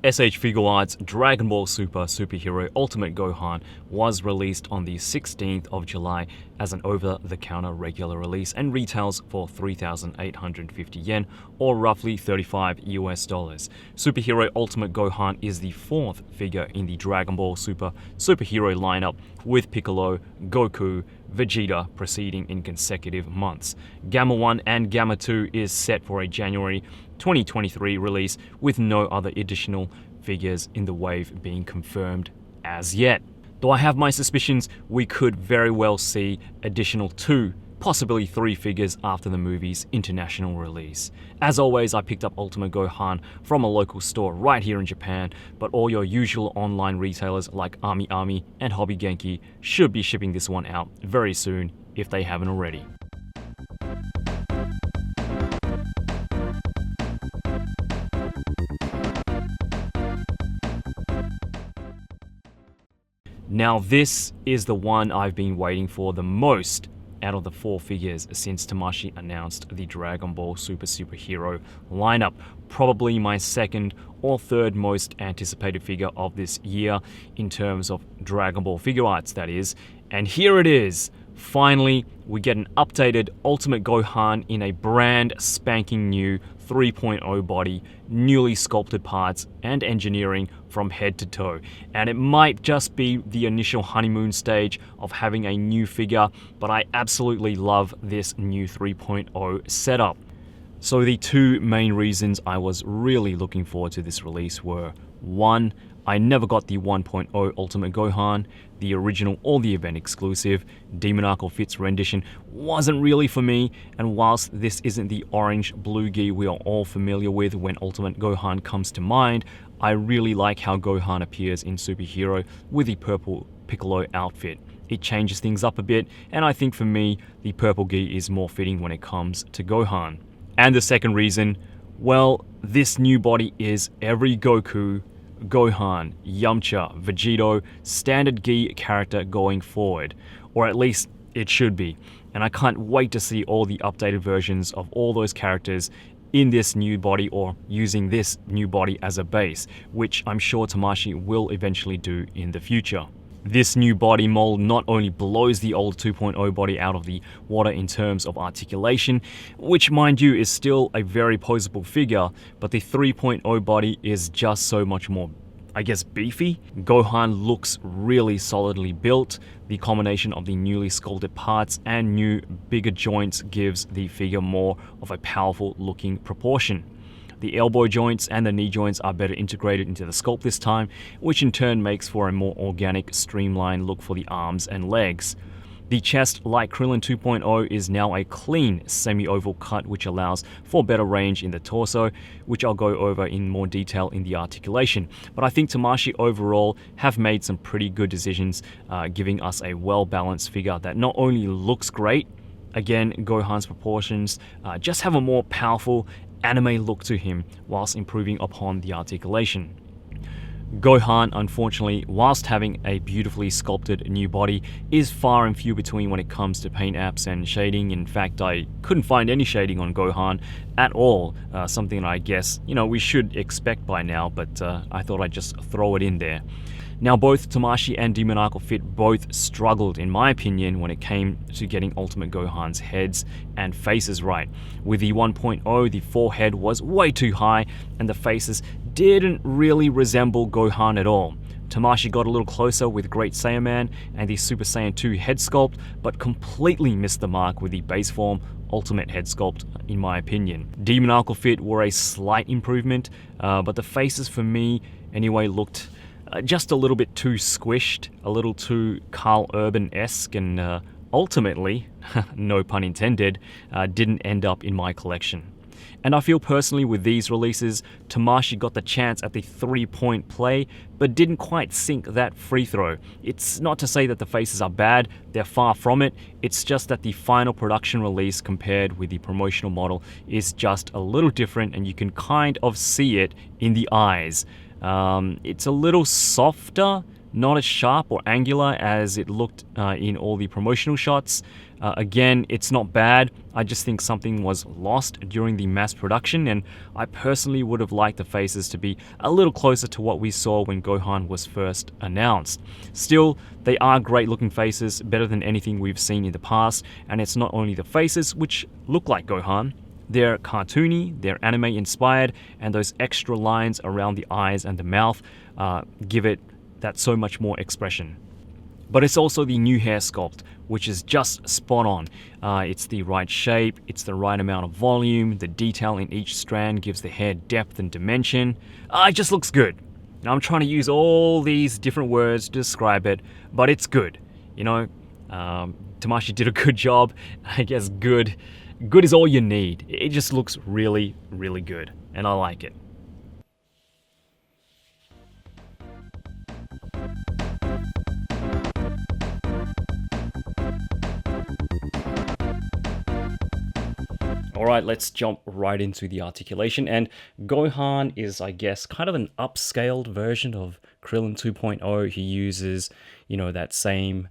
S.H.Figuarts' Dragon Ball Super Superhero Ultimate Gohan was released on the 16th of July as an over-the-counter regular release and retails for 3,850 yen or roughly $35 US. Superhero Ultimate Gohan is the fourth figure in the Dragon Ball Super superhero lineup, with Piccolo, Goku, Vegeta preceding in consecutive months. Gammer 1 and Gammer 2 is set for a January 2023 release, with no other additional figures in the wave being confirmed as yet. Though I have my suspicions we could very well see additional 2, possibly 3 figures after the movie's international release. As always, I picked up Ultimate Gohan from a local store right here in Japan, but all your usual online retailers like Ami and Hobby Genki should be shipping this one out very soon if they haven't already. Now this is the one I've been waiting for the most out of the 4 figures since Tamashii announced the Dragon Ball Super superhero lineup. Probably my second or third most anticipated figure of this year in terms of Dragon Ball Figuarts, that is. And here it is. Finally, we get an updated Ultimate Gohan in a brand spanking new 3.0 body, newly sculpted parts and engineering from head to toe. And it might just be the initial honeymoon stage of having a new figure, but I absolutely love this new 3.0 setup. So the 2 main reasons I was really looking forward to this release were: 1, I never got the 1.0 Ultimate Gohan, the original or the event exclusive. Demoniacal Fit's rendition wasn't really for me, and whilst this isn't the orange-blue gi we are all familiar with when Ultimate Gohan comes to mind, I really like how Gohan appears in Superhero with the purple Piccolo outfit. It changes things up a bit, and I think for me, the purple gi is more fitting when it comes to Gohan. And the second reason, well, this new body is every Goku, Gohan, Yamcha, Vegito standard gi character going forward, or at least it should be, and I can't wait to see all the updated versions of all those characters in this new body, or using this new body as a base, which I'm sure Tamashii will eventually do in the future. This new body mold not only blows the old 2.0 body out of the water in terms of articulation, which mind you is still a very poseable figure, but the 3.0 body is just so much more, I guess, beefy. Gohan looks really solidly built. The combination of the newly sculpted parts and new bigger joints gives the figure more of a powerful looking proportion. The elbow joints and the knee joints are better integrated into the sculpt this time, which in turn makes for a more organic, streamlined look for the arms and legs. The chest, like Krillin 2.0, is now a clean semi-oval cut, which allows for better range in the torso, which I'll go over in more detail in the articulation. But I think Tamashii overall have made some pretty good decisions, giving us a well-balanced figure that not only looks great, again, Gohan's proportions just have a more powerful anime look to him, whilst improving upon the articulation. Gohan, unfortunately, whilst having a beautifully sculpted new body, is far and few between when it comes to paint apps and shading. In fact, I couldn't find any shading on Gohan at all, something that I guess, we should expect by now, but I thought I'd just throw it in there. Now, both Tamashii and Demoniacal Fit both struggled, in my opinion, when it came to getting Ultimate Gohan's heads and faces right. With the 1.0, the forehead was way too high, and the faces didn't really resemble Gohan at all. Tamashii got a little closer with Great Saiyaman and the Super Saiyan 2 head sculpt, but completely missed the mark with the base form Ultimate head sculpt, in my opinion. Demoniacal Fit were a slight improvement, but the faces for me, anyway, looked just a little bit too squished, a little too Carl Urban-esque, and ultimately, no pun intended, didn't end up in my collection. And I feel personally with these releases, Tamashii got the chance at the 3-point play, but didn't quite sink that free throw. It's not to say that the faces are bad, they're far from it, it's just that the final production release compared with the promotional model is just a little different, and you can kind of see it in the eyes. It's a little softer not as sharp or angular as it looked in all the promotional shots. Again, it's not bad. I just think something was lost during the mass production, and I personally would have liked the faces to be a little closer to what we saw when Gohan was first announced. Still, they are great looking faces, better than anything we've seen in the past, and it's not only the faces which look like Gohan, they're cartoony, they're anime inspired, and those extra lines around the eyes and the mouth give it that so much more expression. But it's also the new hair sculpt, which is just spot on. It's the right shape, it's the right amount of volume, the detail in each strand gives the hair depth and dimension. It just looks good. Now, I'm trying to use all these different words to describe it, but it's good. You know, Tamashii did a good job. I guess good is all you need. It just looks really, really good, and I like it. Alright, let's jump right into the articulation, and Gohan is, I guess, kind of an upscaled version of Krillin 2.0. He uses, that same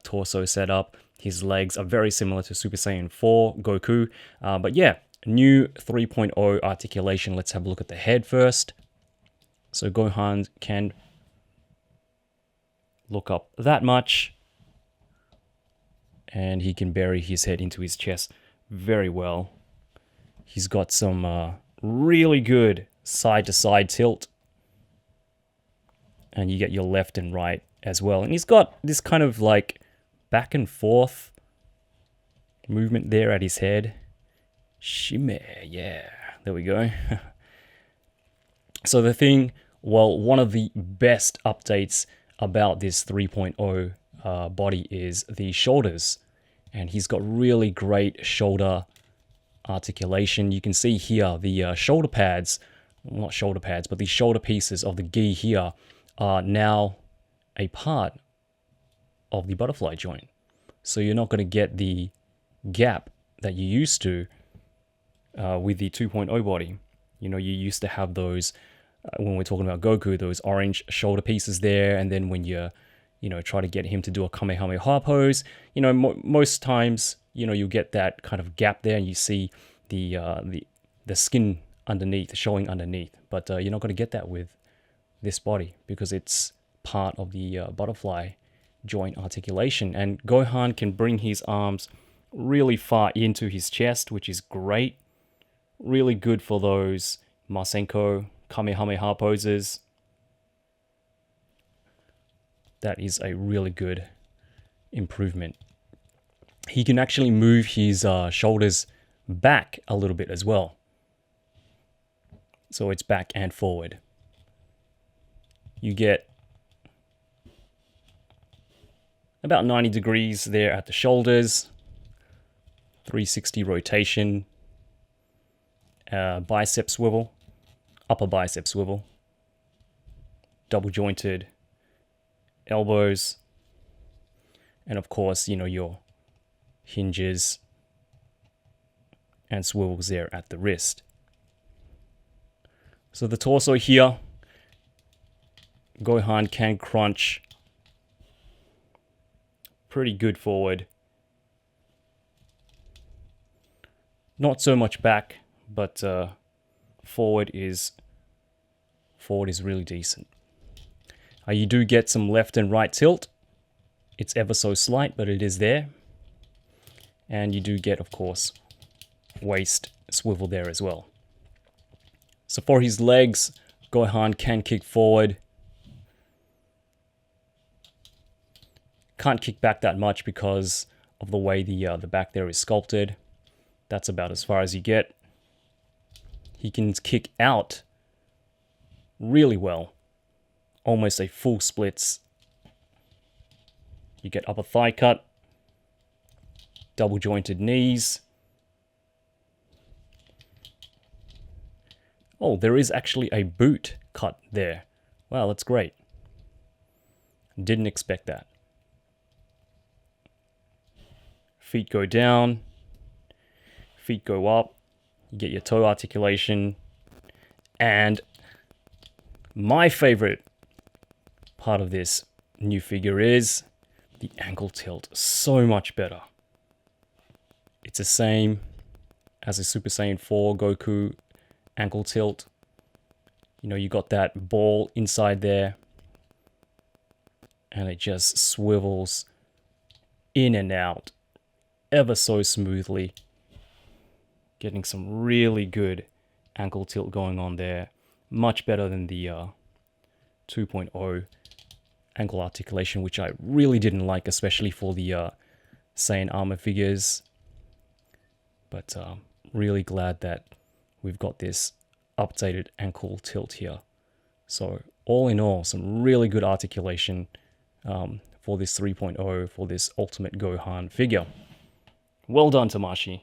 torso setup. His legs are very similar to Super Saiyan 4 Goku, but yeah, new 3.0 articulation. Let's have a look at the head first. So Gohan can look up that much, and he can bury his head into his chest very well. He's got some really good side-to-side tilt. And you get your left and right as well. And he's got this kind of like back and forth movement there at his head. Shime, yeah. There we go. So one of the best updates about this 3.0 body is the shoulders. And he's got really great shoulder articulation. You can see here the shoulder pads, not shoulder pads, but the shoulder pieces of the gi here are now a part of the butterfly joint. So you're not going to get the gap that you used to with the 2.0 body. You used to have those, when we're talking about Goku, those orange shoulder pieces there, and then when you try to get him to do a Kamehameha pose, most times, you get that kind of gap there, and you see the skin underneath, showing underneath. But you're not going to get that with this body because it's part of the butterfly joint articulation. And Gohan can bring his arms really far into his chest, which is great. Really good for those Masenko, Kamehameha poses. That is a really good improvement. He can actually move his shoulders back a little bit as well. So it's back and forward. You get about 90 degrees there at the shoulders. 360 rotation. Bicep swivel. Upper bicep swivel. Double jointed elbows, and of course, your hinges and swivels there at the wrist. So the torso here, Gohan can crunch pretty good forward. Not so much back, but forward is really decent. You do get some left and right tilt. It's ever so slight, but it is there. And you do get, of course, waist swivel there as well. So for his legs, Gohan can kick forward. Can't kick back that much because of the way the back there is sculpted. That's about as far as you get. He can kick out really well. Almost a full splits. You get upper thigh cut, double jointed knees. Oh, there is actually a boot cut there. Wow, that's great. Didn't expect that. Feet go down, feet go up. You get your toe articulation, and my favorite part of this new figure is the ankle tilt. So much better. It's the same as a Super Saiyan 4 Goku ankle tilt. You know, you got that ball inside there, and it just swivels in and out ever so smoothly. Getting some really good ankle tilt going on there. Much better than the 2.0 ankle articulation, which I really didn't like, especially for the Saiyan armor figures. But really glad that we've got this updated ankle tilt here. So all in all, some really good articulation for this 3.0, for this Ultimate Gohan figure. Well done, Tamashii.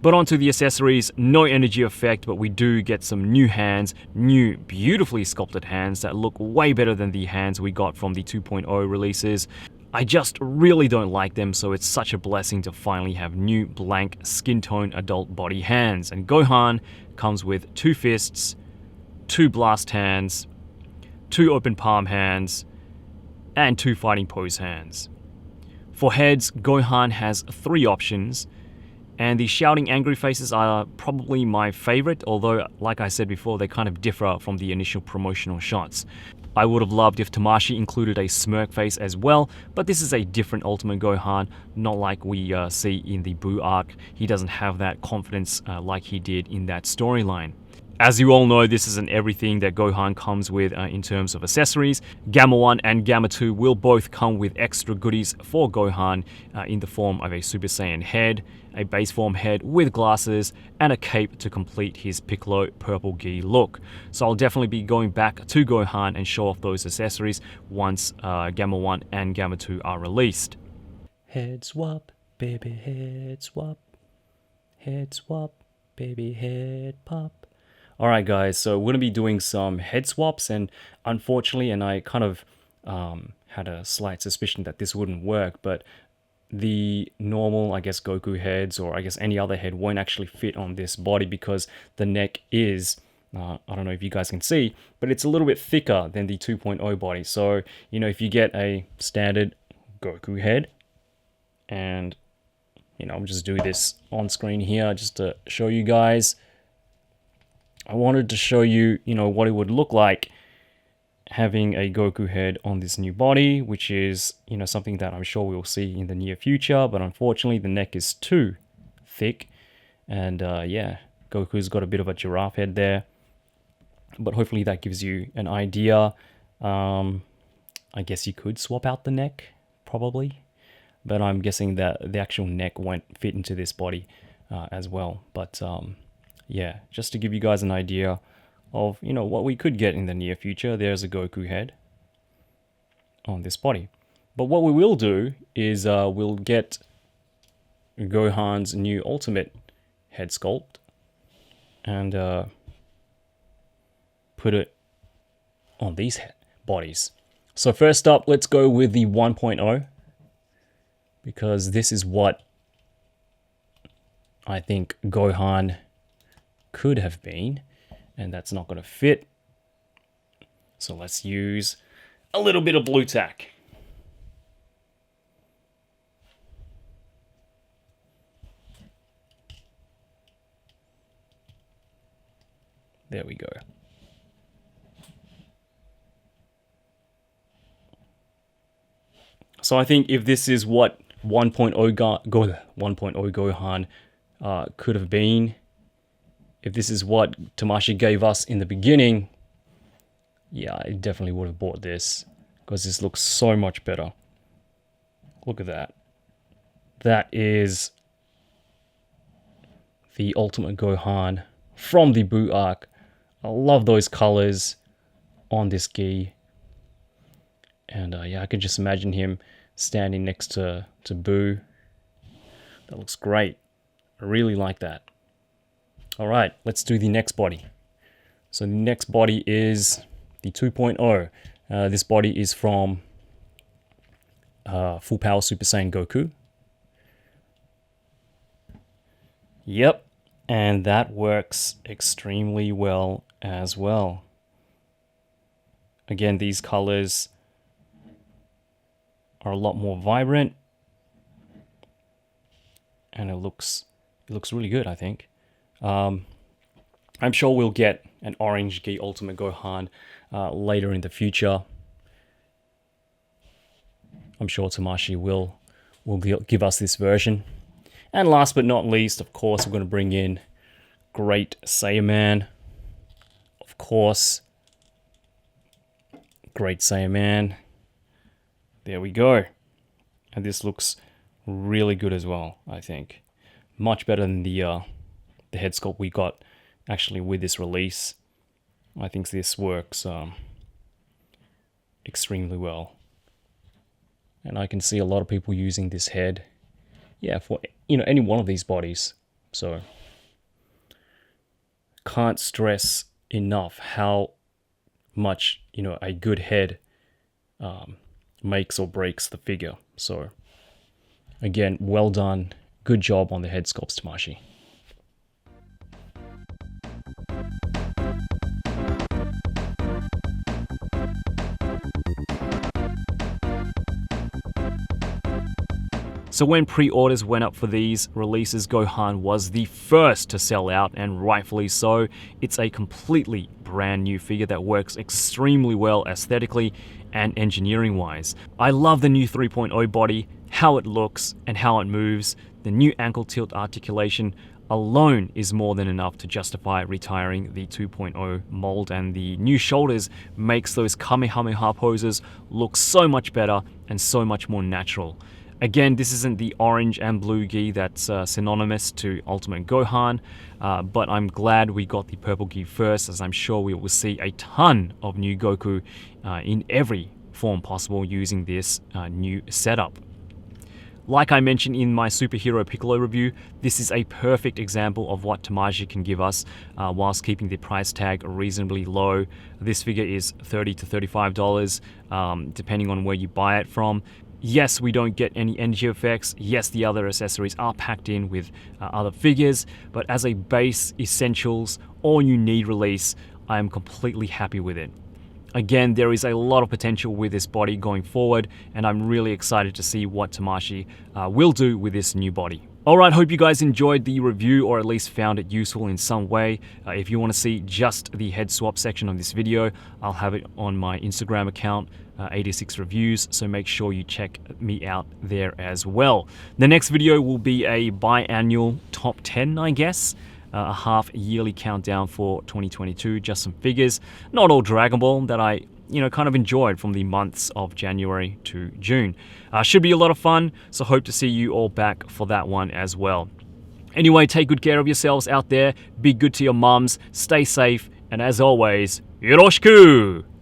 But onto the accessories, no energy effect, but we do get some new hands, new beautifully sculpted hands that look way better than the hands we got from the 2.0 releases. I just really don't like them, so it's such a blessing to finally have new blank skin tone adult body hands. And Gohan comes with 2 fists, 2 blast hands, 2 open palm hands, and 2 fighting pose hands. For heads, Gohan has 3 options. And the shouting angry faces are probably my favorite, although, like I said before, they kind of differ from the initial promotional shots. I would have loved if Tamashii included a smirk face as well, but this is a different Ultimate Gohan, not like we see in the Buu arc. He doesn't have that confidence like he did in that storyline. As you all know, this isn't everything that Gohan comes with in terms of accessories. Gamma 1 and Gamma 2 will both come with extra goodies for Gohan in the form of a Super Saiyan head, a base form head with glasses, and a cape to complete his Piccolo purple gi look. So I'll definitely be going back to Gohan and show off those accessories once Gamma 1 and Gamma 2 are released. Head swap, baby head swap. Head swap, baby head pop. Alright guys, so we're going to be doing some head swaps, and unfortunately, and I kind of had a slight suspicion that this wouldn't work, but the normal, I guess, Goku heads, or I guess any other head, won't actually fit on this body because the neck is, I don't know if you guys can see, but it's a little bit thicker than the 2.0 body. So, you know, if you get a standard Goku head, and, you know, I'll just do this on screen here just to show you guys. I wanted to show you, you know, what it would look like having a Goku head on this new body, which is, you know, something that I'm sure we'll see in the near future, but unfortunately the neck is too thick, and yeah, Goku's got a bit of a giraffe head there, but hopefully that gives you an idea. I guess you could swap out the neck, probably, but I'm guessing that the actual neck won't fit into this body as well, but yeah, just to give you guys an idea of, you know, what we could get in the near future. There's a Goku head on this body. But what we will do is we'll get Gohan's new Ultimate head sculpt and put it on these bodies. So first up, let's go with the 1.0, because this is what I think Gohan could have been, and that's not going to fit. So let's use a little bit of blue tack. There we go. So I think if this is what 1.0 Gohan could have been, if this is what Tamashii gave us in the beginning, yeah, I definitely would have bought this, because this looks so much better. Look at that. That is the Ultimate Gohan from the Buu arc. I love those colors on this gi. And yeah, I can just imagine him standing next to Buu. That looks great. I really like that. Alright, let's do the next body. So the next body is the 2.0. This body is from Full Power Super Saiyan Goku. Yep, and that works extremely well as well. Again, these colors are a lot more vibrant, and it looks really good, I think. I'm sure we'll get an orange Gi Ultimate Gohan later in the future. I'm sure Tamashii will give us this version. And last but not least, of course, we're going to bring in Great Saiyaman. Of course. Great Saiyaman. There we go. And this looks really good as well, I think. Much better than the head sculpt we got actually with this release. I think this works extremely well. And I can see a lot of people using this head, yeah, for any one of these bodies. So can't stress enough how much a good head makes or breaks the figure. So again, well done, good job on the head sculpts, Tamashii. So when pre-orders went up for these releases, Gohan was the first to sell out, and rightfully so. It's a completely brand new figure that works extremely well aesthetically and engineering wise. I love the new 3.0 body, how it looks and how it moves. The new ankle tilt articulation alone is more than enough to justify retiring the 2.0 mold, and the new shoulders makes those Kamehameha poses look so much better and so much more natural. Again, this isn't the orange and blue gi that's synonymous to Ultimate Gohan, but I'm glad we got the purple gi first, as I'm sure we will see a ton of new Goku in every form possible using this new setup. Like I mentioned in my Superhero Piccolo review, this is a perfect example of what Tamashii can give us whilst keeping the price tag reasonably low. This figure is $30 to $35, depending on where you buy it from. Yes, we don't get any energy effects. Yes, the other accessories are packed in with other figures, but as a base essentials, all you need release, I am completely happy with it. Again, there is a lot of potential with this body going forward, and I'm really excited to see what Tamashii will do with this new body. Alright, hope you guys enjoyed the review, or at least found it useful in some way. If you want to see just the head swap section of this video, I'll have it on my Instagram account, 86 Reviews, so make sure you check me out there as well. The next video will be a biannual top 10, I guess. A half-yearly countdown for 2022, just some figures, not all Dragon Ball, that I kind of enjoyed from the months of January to June. Should be a lot of fun, so hope to see you all back for that one as well. Anyway, take good care of yourselves out there, be good to your mums, stay safe, and as always, yoroshiku!